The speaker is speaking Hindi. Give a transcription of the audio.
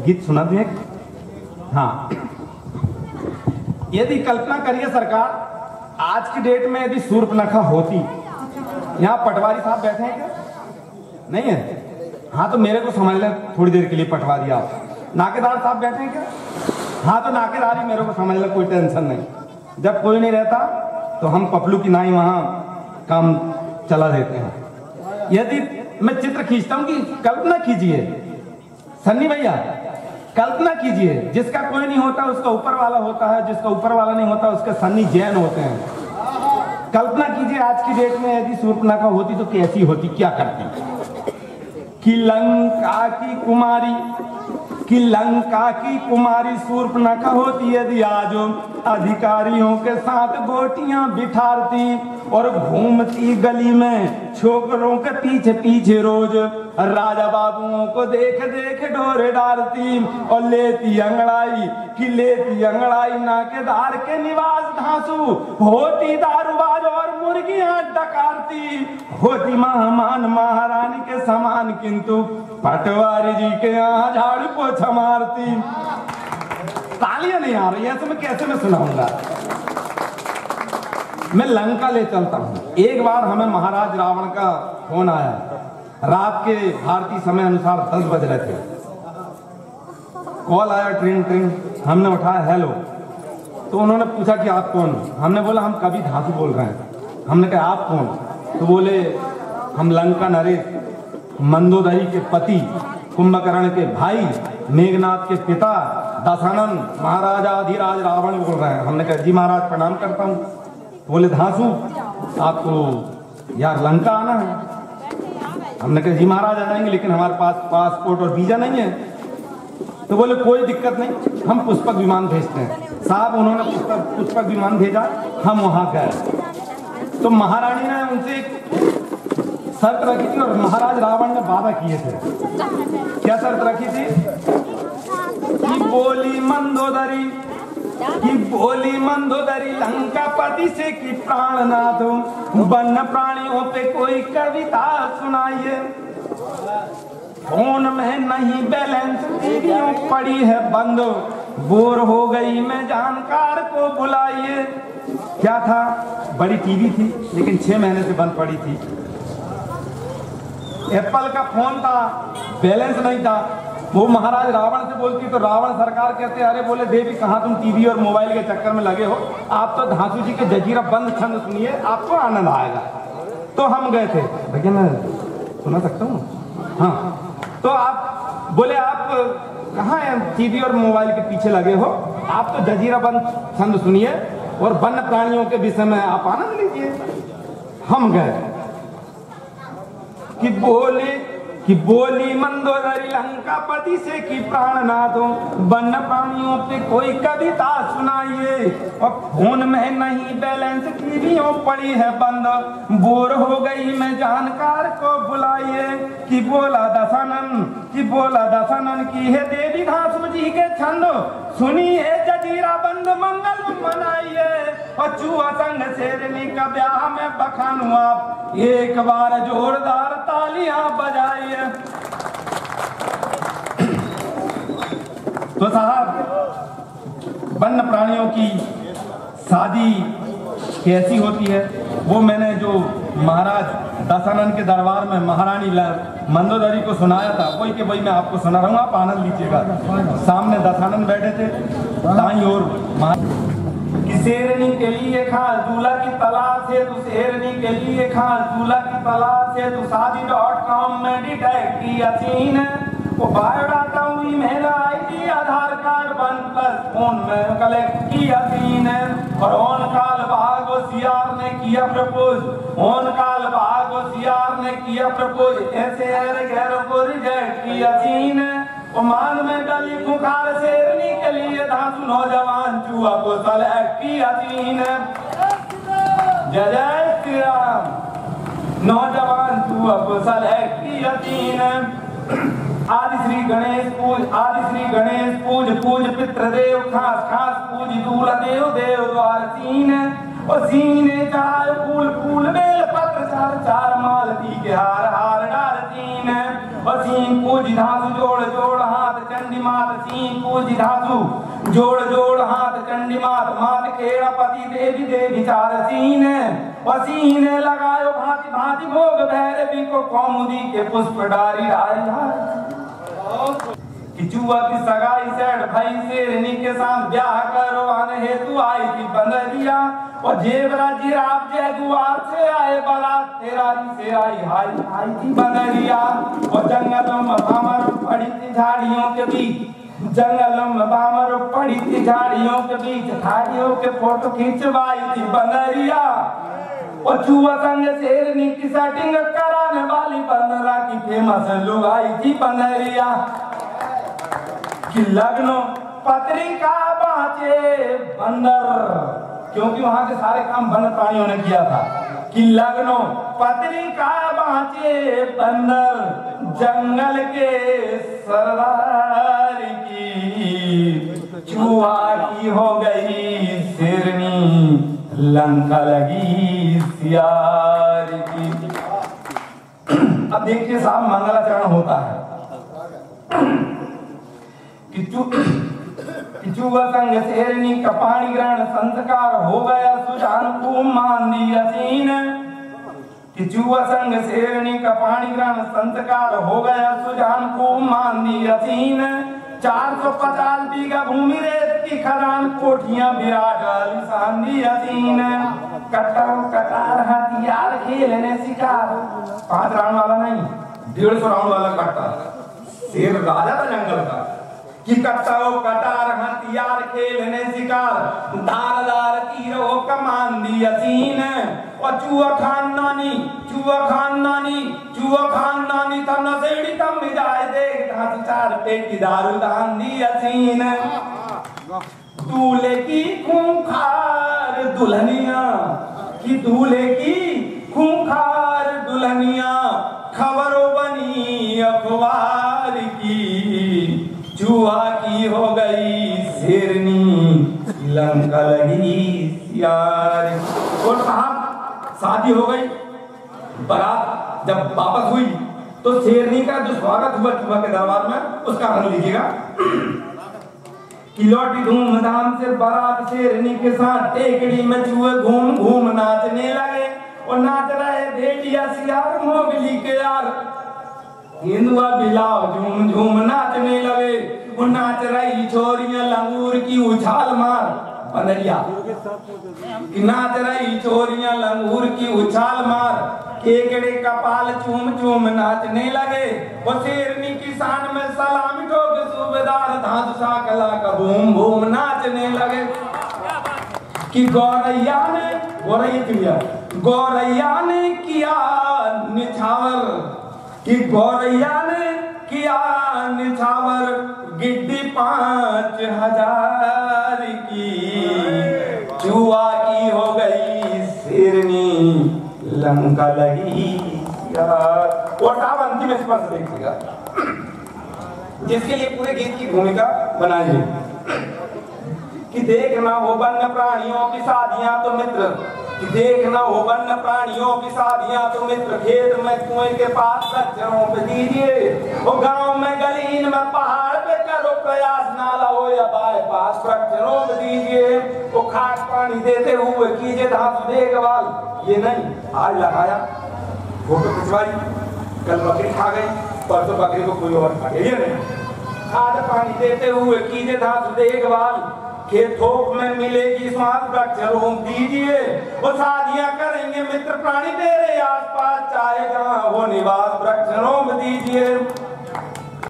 गीत सुना दिए। हाँ, यदि कल्पना करिए सरकार, आज की डेट में यदि शूर्पणखा होती, यहाँ पटवारी साहब बैठे हैं क्या? नहीं है? हाँ तो मेरे को समझ लें थोड़ी देर के लिए पटवारी आप। नाकेदार साहब बैठे हैं क्या? हाँ तो नाकेदारी मेरे को समझ लें, कोई टेंशन नहीं। जब कोई नहीं रहता तो हम पपलू की नाई वहां काम चला देते हैं। यदि मैं चित्र खींचता हूं कि कल्पना कीजिए सन्नी भैया, कल्पना कीजिए जिसका कोई नहीं होता उसका ऊपर वाला होता है, जिसका ऊपर वाला नहीं होता उसके सन्नी जैन होते हैं। कल्पना कीजिए आज की डेट में यदि शूर्पणखा होती तो कैसी होती, क्या करती? कि लंका की कुमारी शूर्पणखा होती यदि आज अधिकारियों के साथ गोटियां बिठारती और घूमती गली में छोकरों के पीछे पीछे रोज राजा बाबुओं को देख देख डोरे डालती और लेती अंगड़ाई नाकेदार के निवास धांसू होती दारूबाज और मुर्गियां डकारती होती मेहमान महारानी के समान, किंतु पटवारी जी के यहाँ झाड़ू पोछा मारती। तालियां नहीं आ रही है तो मैं कैसे सुनाऊंगा। मैं लंका ले चलता हूं। एक बार हमें महाराज रावण का फोन आया, रात के भारतीय समय अनुसार 10 बज रहे थे। कॉल आया, ट्रिंग ट्रिंग, हमने उठाया, हेलो। तो उन्होंने पूछा कि आप कौन? हमने बोला हम कवि धातु बोल रहे हैं। हमने कहा आप कौन? तो बोले हम लंका नरेश, मंदोदरी के पति, कुंभकर्ण के भाई, मेघनाथ के पिता, दशानन महाराजा अधिराज रावण बोल रहे हैं। हमने कहा जी महाराज प्रणाम करता हूँ। बोले धांसू आपको यार लंका आना है? हमने कहा जी महाराज आ जाएंगे, लेकिन हमारे पास पासपोर्ट और वीजा नहीं है। तो बोले कोई दिक्कत नहीं, हम पुष्पक विमान भेजते हैं। साहब उन्होंने पुष्पक विमान भेजा, हम वहां गए तो महारानी ने उनसे शर्त रखी थी और महाराज रावण ने वादा किए थे। क्या शर्त रखी थी? कि बोली मंदोदरी लंकापति से कि प्राणनाथ वन्य प्राणियों पे कोई कविता सुनाइए। फोन में नहीं बैलेंस, टीवियों पड़ी है बंद, बोर हो गई मैं जानकार को बुलाइए। क्या था? बड़ी टीवी थी लेकिन 6 महीने से बंद पड़ी थी। एप्पल का फोन था, बैलेंस नहीं था। वो महाराज रावण से बोलती तो रावण सरकार कहते अरे बोले देवी कहाँ तुम टीवी और मोबाइल के चक्कर में लगे हो, आप तो धांसू जी के जजीरा बंद छंद सुनिए, आपको आनंद आएगा। तो हम गए थे। भैया मैं सुना सकता हूँ? हाँ। तो आप बोले आप कहाँ हैं, टीवी और मोबाइल के पीछे लगे हो, आप तो जजीरा बंद छंद सुनिए और वन्य प्राणियों के विषय में आप आनंद लीजिए। हम गए कि बोली मंदोदरी लंकापति से कि प्राणनाथ वन्य प्राणियों पे कोई कविता सुनाइए। और फोन में नहीं बैलेंस, टीवियों पड़ी है बंद, बोर हो गई मैं जानकार को बुलाइए। कि बोला दशानन की है देवी धांसू जी के छंद, सुनिए जजीरा बंद मंगल मनाइए। और चूहा संग शेरनी का ब्याह में बखानू आप एक बार जोरदार तालियां बजाइए। तो साहब वन्य प्राणियों की शादी कैसी होती है वो मैंने जो महाराज दशानन के दरबार में महारानी मंदोदरी को सुनाया था वही के वही मैं आपको सुना रहा हूँ, आप आनंद लीजिएगा। सामने दशानन बैठे थे, दाईं ओर शेरनी के लिए खास दूल्हा की तलाश है, तो शेरनी के लिए खास दूल्हा की तलाश है, तो शादी.com में डिटेक्ट किया सीन है। वो बायोडाटा हुई मेरा ID आधार कार्ड 1+ फोन में कलेक्ट किया सीन है। और ऑन काल भाग होशियार ने किया प्रपोज, ऐसे गैरों को रिजेक्ट किया सीन है। मान में डली खुखार शेरनी के लिए धांसू नौजवान चूहा को सेलेक्ट किया सीन है। जय जय श्री राम। नौजवान चूहा को सेलेक्ट किया सीन है। आदि श्री गणेश पूज पितृदेव खास पूज दूल्हा देव द्वार सीन है। और सीने चाहे फूल बेल पत्र चार मालती के हार डाल सीन है। सीं पूज धासु जोड़ जोड़ हाथ चंडी मात सीं पूज धासु जोड़ जोड़ हाथ चंडी मात मात खेड़ा पति देवी देवी चार सीन पसीन लगायो भांति भांति भोग भैरवी को कौमुदी के पुष्प डारी किचुआ की सगाई सेठ भाई शेरनी के साथ ब्याह करवाने हेतु आई थी बंदरिया और जेवरा जिराफ जगुआर से आए बारात तेरारी से आई थी बंदरिया और जंगलों में भामर पड़ी थी झाड़ियों के बीच जंगलों में भामर पड़ी थी झाड़ियों के बीच झाड़ियों के फोटो खिंचवाई थी बंदरिया और चुआ संग शेरनी की सेटिंग कराने वाली बंदरा की फेमस लुगाई थी बंदरिया कि लग्नो पत्रिका बाँचे बंदर क्योंकि वहां के सारे काम वन प्राणियों ने किया था कि लग्नो पत्रिका बाँचे बंदर जंगल के सरदार की चुहा की हो गई शेरनी लंका लगी सियार की। अब देखिए साहब मंगलाचरण होता है किचुआ संग शेरनी का पाणी ग्रहण संस्कार हो गया सुजान को मान दिया सीन किचुआ संग शेरनी का पाणी ग्रहण संस्कार हो गया सुजान को मान दिया सीन 450 बीघा भूमि रेत की खदान कोठियां विराट आलिशान दिया सीन कटार हथियार खेलने शिकार 5 राउंड वाला नहीं 150 राउंड वाला कट्टा शेर राजा था जंगल का कि कटार हथियार खेलने शिकार धारदार तीरों कमान दिया सीन और चुआ खान नानी तब नशेड़ी तब मिजाज देख ढांच 4 पेटी दारू दान दिया सीन दूल्हे की खूंखार दुल्हनिया कि दूल्हे की खूंखार दुल्हनिया खबरों बनी अखबार की चूहा की हो गई शेरनी लंका लगी सियार। और साहब शादी हो गई बारात जब वापस हुई तो शेरनी का जो स्वागत हुआ चूहा के दरबार में उसका रंग लीजिएगा कि लौटी धूमधाम से बारात शेरनी के साथ टेकड़ी में चूहे घूम घूम नाचने लगे और नाच रहे भेड़िया सियार मोगली के यार हिंदुआ बिलाव झूम झूम नाचने लगे वो नाच रही छोरियां लंगूर की उछाल मार बंदरिया कि नाच रही छोरियां लंगूर की उछाल मार केकड़े कपाल चूम चूम नाचने लगे वो शेरनी की शान में सलामी ठोक सूबेदार धांस साकला का बूम बूम नाचने लगे कि गौरैया ने किया निछावर कि गौरैया ने किया निछावर गिड्डी 5000 की चुहा की हो गई शेरनी लंका लगी यार। और साहब अंतिम स्पर्श देखिएगा जिसके लिए पूरे गीत की भूमिका बनाइए कि देखना हो वन्य प्राणियों की शादियां तो मित्र कि देखना हो वन्य प्राणियों की शादियां तो मित्र खेत में कुएं के पास कच्चरों पे दीजिए वो गांव में गलीन में पहाड़ पे करो प्रयास नाला हो या बाईपास कच्चरों पे दीजिए वो खाद पानी देते हुए कीजिए धातु देखभाल ये नहीं आज लगाया फोटो खिंचवाई कल बकरी खा गई परसों बकरी को कोई और खा गया ये नहीं खाद पानी देते हुए कीजिए धातु देखभाल खेत थोक में मिलेगी स्वाद वृक्षारोपण दीजिए वो शादियां करेंगे मित्र प्राणी तेरे आसपास चाहे जहां वो निवास वृक्षारोपण दीजिए।